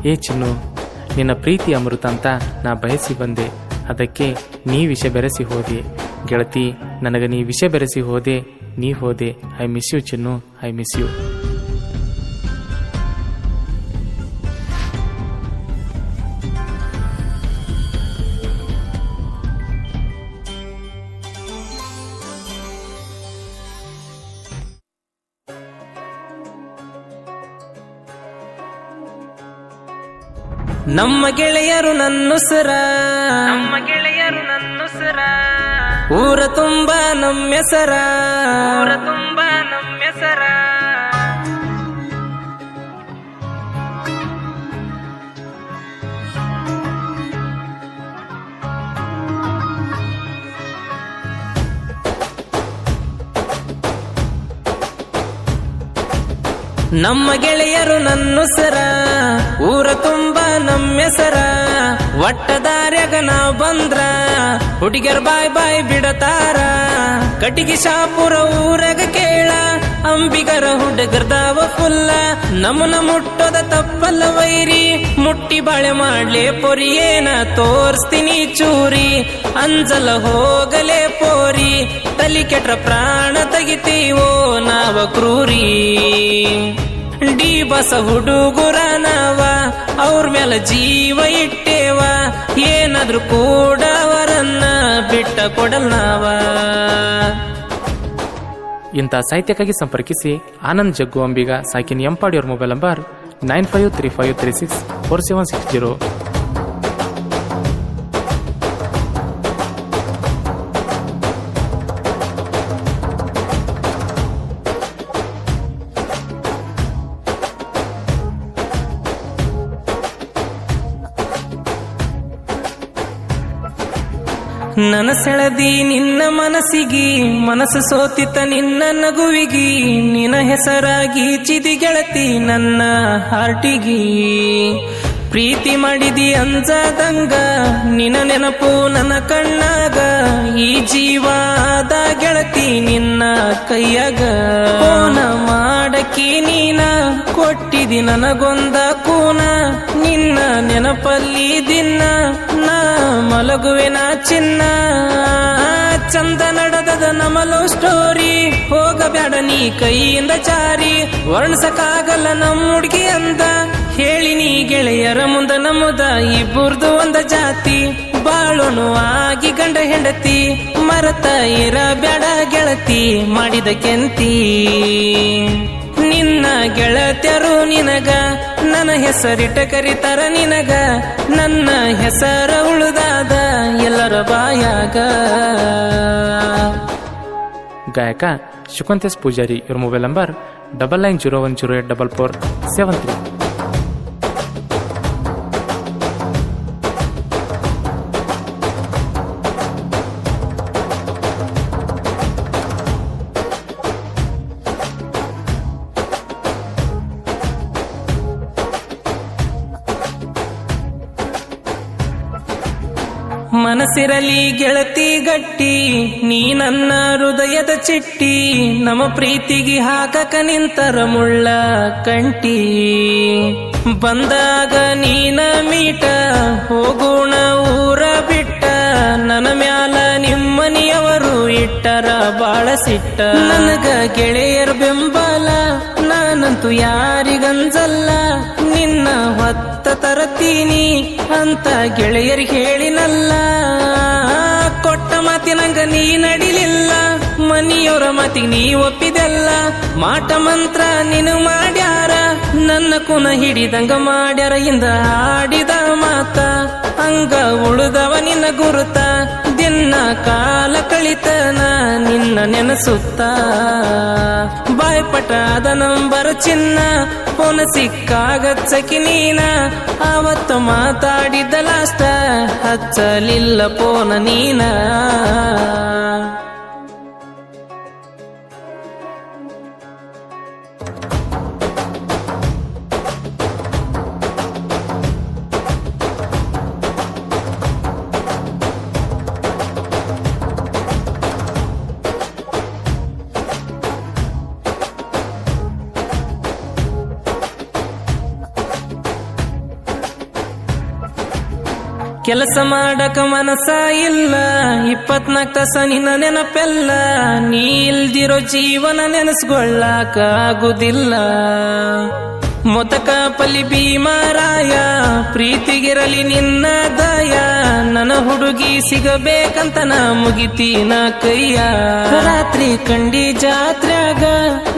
ಏ ಚಿನ್ನು, ನಿನ್ನ ಪ್ರೀತಿ ಅಮೃತ ಅಂತ ನಾ ಬಯಸಿ ಬಂದೆ, ಅದಕ್ಕೆ ನೀ ವಿಷ ಬೆರೆಸಿ ಹೋದೆ. ಗೆಳತಿ, ನನಗೆ ನೀ ವಿಷ ಬೆರೆಸಿ ಹೋದೆ, ನೀ ಹೋದೆ. I miss you Chinnu, I miss you. ನಮ್ಮ ಗೆಳೆಯರು ನನ್ನುಸರ, ಊರ ತುಂಬ ನಮ್ಮೆಸರ, ನಮ್ಮ ಗೆಳೆಯರು ನನ್ನುಸರ, ಊರ ತುಂಬ ನಮ್ಮೆಸರ. ಒಟ್ಟದಾರ್ಯಾಗ ನಾವ್ ಬಂದ್ರ ಹುಡುಗಿಯರ್ ಬಾಯ್ ಬಾಯ್ ಬಿಡತಾರ. ಕಟಿಗಿ ಶಾಪುರ ಊರಾಗ ಕೇಳ, ಅಂಬಿಗರ ಹುಡುಗರ್ದಾವ ಫುಲ್ಲ. ನಮ್ಮನ ಮುಟ್ಟೋದ ತಪ್ಪಲ್ಲ ವೈರಿ, ಮುಟ್ಟಿ ಬಾಳೆ ಮಾಡ್ಲೆ ಪೊರಿಯೇನ ತೋರ್ಸ್ತೀನಿ ಚೂರಿ. ಅಂಜಲ ಹೋಗಲೇ ಪೋರಿ, ತಲಿ ಕೆಟ್ರ ಪ್ರಾಣ ತೆಗಿತೀವೋ ನಾವ ಕ್ರೂರಿ. ಡಿ ಬಸ ಹುಡುಗುರ ನಾವ, ಅವ್ರ ಮೇಲೆ ಜೀವ ಇಟ್ಟೇವ. ಏನಾದ್ರೂ ಕೂಡ ಅವರನ್ನ ಬಿಟ್ಟ ಕೊಡಲ್ ನಾವ. ಇಂಥ ಸಾಹಿತ್ಯಕ್ಕಾಗಿ ಸಂಪರ್ಕಿಸಿ ಆನಂದ್ ಜಗ್ಗು ಅಂಬಿಗ, ಸಾಕಿನ್ ಎಂಪಾಡಿ. ಅವ್ರ ಮೊಬೈಲ್ ನಂಬರ್ 9535364760. ನನ್ನ ಸೆಳದಿ ನಿನ್ನ ಮನಸ್ಸಿಗಿ, ಮನಸ್ಸು ಸೋತಿತ ನಿನ್ನ ನಗುವಿಗಿ. ನಿನ್ನ ಹೆಸರಾಗಿ ಚಿದಿ ಗೆಳತಿ ನನ್ನ ಹಾರ್ಟಿಗಿ. ಪ್ರೀತಿ ಮಾಡಿದಿ ಅಂಜದಂಗ, ನಿನ್ನ ನೆನಪು ನನ್ನ ಕಣ್ಣಾಗ. ಈ ಜೀವಾದ ಗೆಳತಿ ನಿನ್ನ ಕೈಯಾಗ. ಫೋನ ಮಾಡಕಿ ನೀನ, ಕೊಟ್ಟಿದಿ ನನಗೊಂದ ಕೂನ. ನಿನ್ನ ನೆನಪಲ್ಲಿ ದಿನ ನಾ ಮಲಗುವೆನ ಚಿನ್ನ. ಚಂದ ನಡೆದದ ನಮ್ಮ ಲವ್ ಸ್ಟೋರಿ, ಹೋಗಬೇಡ ನೀ ಕೈಯಿಂದ ಜಾರಿ. ವರ್ಣಿಸಕ್ಕಾಗಲ್ಲ ನಮ್ಮ ಹುಡುಗಿ ಅಂದ, ಹೇಳಿ ನೀ ಗೆಳೆಯರ ಮುಂದ ನಮ್ಮದ. ಇಬ್ಬರ್ದು ಒಂದ ಜಾತಿ, ಬಾಳೋನು ಆಗಿ ಗಂಡ ಹೆಂಡತಿ. ಮರತ ಇರಬೇಡ ಗೆಳತಿ ಮಾಡಿದ ಕೆಂತಿ. ನಿನ್ನ ಗೆಳತ್ಯರು ನಿನಗ, ನನ್ನ ಹೆಸರಿಟ್ಟ ಕರಿತಾರ ನಿನಗ. ನನ್ನ ಹೆಸರ ಉಳಿದಾದ ಎಲ್ಲರ ಬಾಯಾಗ. ಗಾಯಕ ಶುಕಂತೇಶ್ ಪೂಜಾರಿ. ಇವ್ರ ಮೊಬೈಲ್ ನಂಬರ್ 9901084473. ಮನಸ್ಸಿರಲಿ ಗೆಳತಿ ಗಟ್ಟಿ, ನೀ ನನ್ನ ಹೃದಯದ ಚಿಟ್ಟಿ. ನಮ್ಮ ಪ್ರೀತಿಗೆ ಹಾಕಕ ನಿಂತರ ಮುಳ್ಳ ಕಂಟಿ. ಬಂದಾಗ ನೀನ ಮೀಟ, ಹೋಗೋಣ ಊರ ಬಿಟ್ಟ. ನನ್ನ ಮ್ಯಾಲ ನಿಮ್ಮನಿಯವರು ಇಟ್ಟರ ಬಾಳ ಸಿಟ್ಟ. ನನಗ ಗೆಳೆಯರ ಬೆಂಬಲ, ನಾನಂತೂ ಯಾರಿಗಂಜಲ್ಲ. ನಿನ್ನ ಹೊತ್ತ ತರತೀನಿ ಅಂತ ಗೆಳೆಯರಿಗೆ ಹೇಳಿನಲ್ಲ. ಕೊಟ್ಟ ಮಾತಿನಂಗ ನೀ ನಡಿಲಿಲ್ಲ, ಮನಿಯವರ ಮಾತಿಗೆ ನೀ ಒಪ್ಪಿದೆಲ್ಲ. ಮಾಟ ಮಂತ್ರ ನೀನು ಮಾಡ್ಯಾರ, ನನ್ನ ಕುನ ಹಿಡಿದಂಗ ಮಾಡ್ಯಾರ. ಇಂದ ಆಡಿದ ಮಾತ ಹಂಗ ಉಳಿದವ ನಿನ್ನ ಗುರುತ. ದಿನ ಕಾಲ ಕಳಿತನ ನಿನ್ನ ನೆನಸುತ್ತ. ಬಾಯ್ಪಟ ಅದ ನಂಬರ್ ಚಿನ್ನ, ಫೋನ ಸಿಕ್ಕಾಗಚ್ಚಕಿ ನೀನ. ಆವತ್ತು ಮಾತಾಡಿದ್ದ ಲಾಸ್ಟ, ಹಚ್ಚಲಿಲ್ಲ ಫೋನ ನೀನ. ಕೆಲಸ ಮಾಡಕ ಮನಸ ಇಲ್ಲ 24 ತಾಸ ನಿನ್ನ ನೆನಪೆಲ್ಲ ನೀ ಇಲ್ದಿರೋ ಜೀವನ ನೆನೆಸ್ಕೊಳ್ಳಾಕ ಆಗುದಿಲ್ಲ ಮೊತಕ ಪಲಿ ಭೀಮರಾಯ ಪ್ರೀತಿಗಿರಲಿ ನಿನ್ನ ದಯ ನನ್ನ ಹುಡುಗಿ ಸಿಗಬೇಕಂತ ನಾ ಮುಗಿತೀನ ಕೈಯ ರಾತ್ರಿ ಕಂಡಿ ಜಾತ್ರ್ಯಾಗ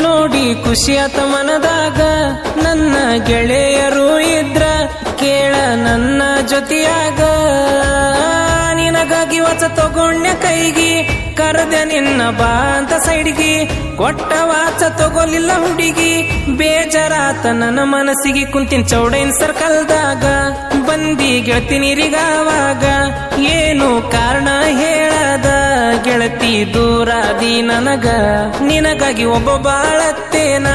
ನೋಡಿ ಖುಷಿಯಾತ ಮನದಾಗ ನನ್ನ ಗೆಳೆಯರು ಇದ್ರ ಕೇಳ ನನ್ನ ಜೊತೆಯಾಗ ನಿನಗಾಗಿ ವಚ ತಗೊಂಡ್ಯ ಕೈಗಿ ಕರೆದ ನಿನ್ನ ಬಾ ಅಂತ ಸೈಡ್ಗಿ ಕೊಟ್ಟ ವಾಚ ತಗೋಲಿಲ್ಲ ಹುಡುಗಿ ಬೇಜಾರಾತ ನನ್ನ ಮನಸ್ಸಿಗೆ ಕುಂತಿನ ಚೌಡೈನ್ ಸರ್ಕಲ್ದಾಗ ಬಂದಿ ಗೆಳತಿ ನೀರಿಗಾವಾಗ ಏನು ಕಾರಣ ಹೇಳದ ಗೆಳತಿ ದೂರಾದಿ ನನಗ ನಿನಗಾಗಿ ಒಬ್ಬ ಬಾಳತ್ತೇನ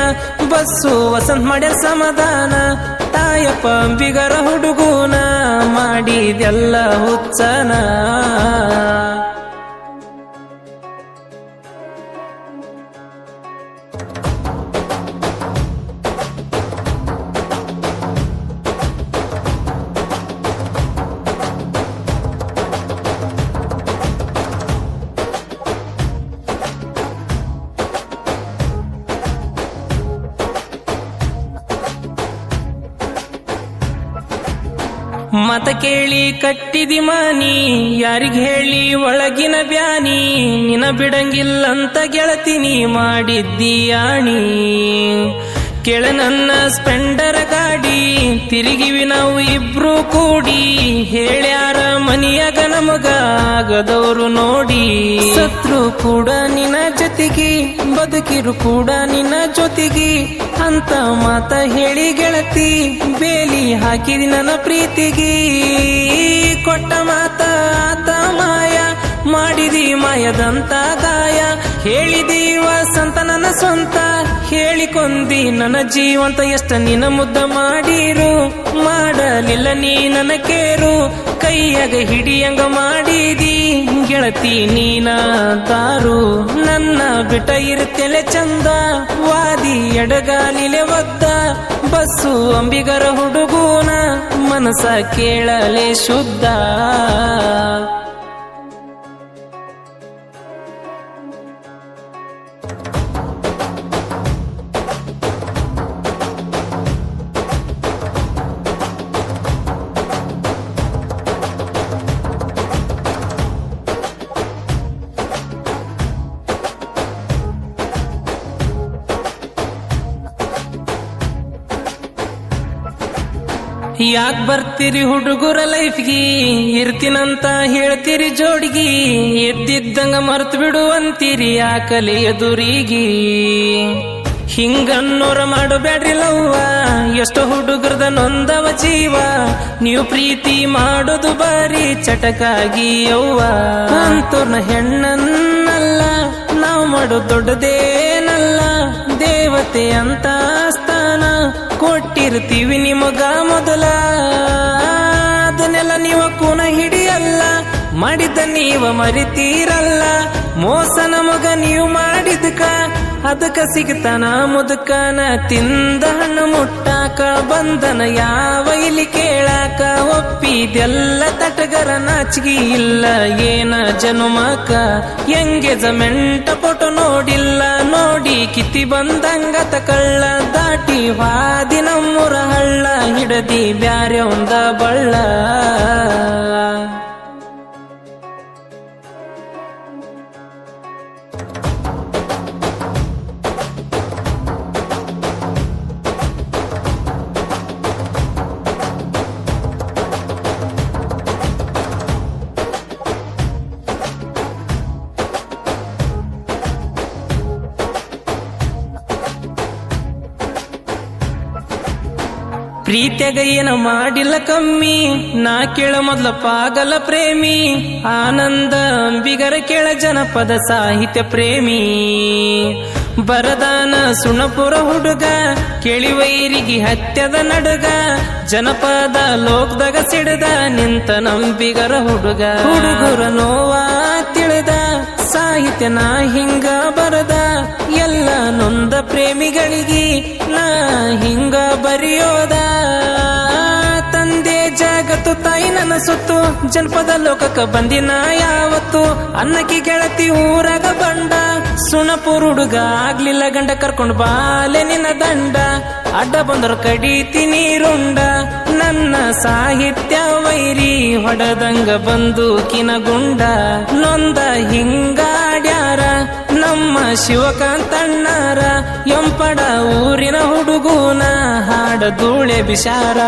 ಬಸ್ಸು ವಸಂತ ಮಾಡ್ಯ ಸಮಾಧಾನ ತಾಯಪ್ಪ ಅಂಬಿಗರ ಹುಡುಗೂನ ಮಾಡಿದೆಲ್ಲ ಹುಚ್ಚನ ಮತ ಕೇಳಿ ಕಟ್ಟಿದಿ ಮಾನಿ ಯಾರಿಗ್ ಹೇಳಿ ಒಳಗಿನ ಬ್ಯಾನಿ ನಿನ ಬಿಡಂಗಿಲ್ಲಂತ ಗೆಳತಿನಿ ಮಾಡಿದ್ದೀಯಾಣಿ ಕೆಳ ನನ್ನ ಸ್ಪೆಂಡರ್ ಗಾಡಿ ತಿರುಗಿವಿ ನಾವು ಇಬ್ರು ಕೂಡಿ ಹೇಳ್ಯಾರ ಮನಿಯಾಗ ನಮಗ ಆಗದವರು ನೋಡಿ ಸತ್ರು ಕೂಡ ನಿನ್ನ ಜೊತೆಗಿ ಬದುಕಿರು ಕೂಡ ನಿನ್ನ ಜೊತೆಗಿ ಅಂತ ಮಾತ ಹೇಳಿ ಗೆಳತಿ ಬೇಲಿ ಹಾಕಿದಿ ನನ್ನ ಪ್ರೀತಿಗಿ ಕೊಟ್ಟ ಮಾತ ಆತ ಮಾಯ ಮಾಡಿದಿ ಮಾಯದಂತ ಗಾಯ ಹೇಳಿದಿ ವಸಂತ ನನ್ನ ಸ್ವಂತ ಹೇಳಿಕೊಂದಿ ನನ್ನ ಜೀವಂತ ಎಷ್ಟ ನಿನ್ನ ಮುದ್ದ ಮಾಡಿರು ಮಾಡಲಿಲ್ಲ ನೀ ನನ್ನ ಕೇರು ಕೈಯಾಗ ಹಿಡಿಯಂಗ ಮಾಡಿದಿ ಗೆಳತಿ ನೀನ ತಾರು ನನ್ನ ಬಿಟ್ಟ ಇರುತ್ತಲೆ ಚಂದ ವಾದಿ ಎಡಗಾಲಿಲೆ ಒದ್ದ ಬಸ್ಸು ಅಂಬಿಗರ ಹುಡುಗೂನ ಮನಸ ಕೇಳಲೆ ಶುದ್ಧ ಯಾಕ್ ಬರ್ತೀರಿ ಹುಡುಗರ ಲೈಫ್ಗಿ ಇರ್ತೀನಂತ ಹೇಳ್ತೀರಿ ಜೋಡಿಗಿ ಎದ್ದಿದ್ದಂಗ ಮರ್ತು ಬಿಡುವಂತೀರಿ ಯಾಕಲೆ ಎದುರಿಗಿ ಹಿಂಗನ್ನೋರ ಮಾಡಬೇಡ್ರಿ ಲವ್ವ ಎಷ್ಟೋ ಹುಡುಗರದ ನೊಂದವ ಜೀವ ನೀವು ಪ್ರೀತಿ ಮಾಡೋದು ಬಾರಿ ಚಟಕಾಗಿ ಯವ್ವ ಅಂತೋರ್ನ ಹೆಣ್ಣನ್ನಲ್ಲ ನಾವು ಮಾಡೋ ದೊಡ್ಡದೇನಲ್ಲ ದೇವತೆ ಅಂತ ಸ್ಥಾನ ಕೊಟ್ಟಿರ್ತೀವಿ ನಿಮಗ ಮೊದಲ ಅದನ್ನೆಲ್ಲ ನೀವು ಕೂನ ಹಿಡಿಯಲ್ಲ ಮಾಡಿದ್ದ ನೀವ ಮರಿತೀರಲ್ಲ ಮೋಸ ನಮಗ ನೀವು ಮಾಡಿದ್ಕ ಅದಕ್ಕ ಸಿಗ್ತಾನ ಮುದುಕನ ತಿಂದ ಹಣ್ಣು ಮುಟ್ಟಾಕ ಬಂದನ ಯಾವ ಇಲ್ಲಿ ಕೇಳಾಕ ಒಪ್ಪಿದೆಲ್ಲ ತಟಗರ ನಾಚಿಗೆ ಇಲ್ಲ ಏನ ಜನುಮಕ ಎಂಗೇಜ್ಮೆಂಟ ಫೋಟೋ ನೋಡಿಲ್ಲ ನೋಡಿ ಕಿತ್ತಿ ಬಂದಂಗ ತಕಳ್ಳ ದಾಟಿ ವಾದಿ ನಮ್ಮೂರ ಹಳ್ಳ ಹಿಡದಿ ಬ್ಯಾರೆ ಒಂದ ಬಳ್ಳ ಪ್ರೀತ್ಯಾಗ ಏನ ಮಾಡಿಲ್ಲ ಕಮ್ಮಿ ನಾ ಕೇಳ ಮೊದ್ಲ ಪಾಗಲ ಪ್ರೇಮಿ ಆನಂದ ಅಂಬಿಗರ ಕೇಳ ಜನಪದ ಸಾಹಿತ್ಯ ಪ್ರೇಮಿ ಬರದಾನ ಸುಣಪುರ ಹುಡುಗ ಕೇಳಿ ವೈರಿಗೆ ಹತ್ಯದ ನಡುಗ ಜನಪದ ಲೋಕದಾಗ ಸಿಡದ ನಿಂತ ನಂಬಿಗರ ಹುಡುಗ ಹುಡುಗರ ನೋವ ತಿಳಿದ ಸಾಹಿತ್ಯ ನಾ ಹಿಂಗ ಬರದ ಎಲ್ಲ ನೊಂದ ಪ್ರೇಮಿಗಳಿಗೆ ನಾ ಹಿಂಗ ಬರೆಯೋದ ತಂದೆ ಜಗತ್ತು ತಾಯಿ ನನ್ನ ಸುತ್ತು ಜನಪದ ಲೋಕಕ್ಕ ಬಂದಿನ ಯಾವತ್ತು ಅನ್ನಕ್ಕೆ ಗೆಳತಿ ಊರಾಗ ಬಂಡ ಸುಣಪುರ ಹುಡುಗ ಆಗ್ಲಿಲ್ಲ ಗಂಡ ಕರ್ಕೊಂಡ್ ಬಾಲೆ ನಿನ್ನ ದಂಡ ಅಡ್ಡ ಬಂದ್ರ ಕಡಿತೀನಿ ರುಂಡ ನನ್ನ ಸಾಹಿತ್ಯ ವೈರಿ ಹೊಡದಂಗ ಬಂದೂಕಿನ ಗುಂಡ ನೊಂದ ಹಿಂಗಾಡ್ಯಾರ ನಮ್ಮ ಶಿವಕಾಂತಣ್ಣಾರ ಎಂಪಡ ಊರಿನ ಹುಡುಗೂನ ಹಾಡ ಧೂಳೆ ಬಿಷಾರ